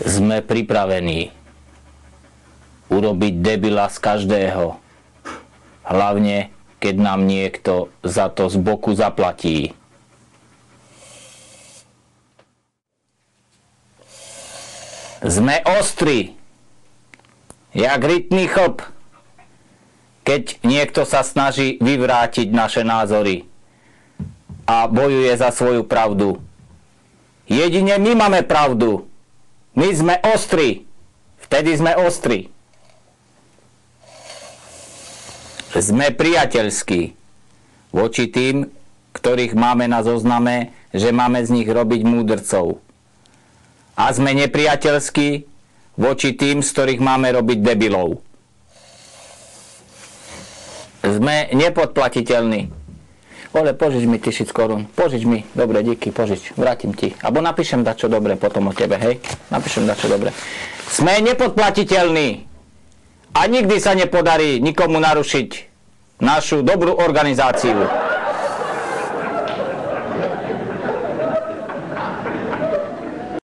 Sme pripravení urobiť debila z každého. Hlavne, keď nám niekto za to z boku zaplatí. Sme ostri, jak rytný chlp, keď niekto sa snaží vyvrátiť naše názory a bojuje za svoju pravdu. Jedine my máme pravdu. My sme ostri. Vtedy sme ostri. Sme priateľskí voči tým, ktorých máme na zozname, že máme z nich robiť múdrcov. A sme nepriateľskí voči tým, z ktorých máme robiť debilov. Sme nepodplatiteľní. Ole, požič mi 1000 korún. Požič mi. Dobre, díky, požič. Vrátim ti. Abo napíšem dačo dobre potom o tebe, hej? Napíšem dačo dobre. Sme nepodplatiteľní. A nikdy sa nepodarí nikomu narušiť našu dobrú organizáciu.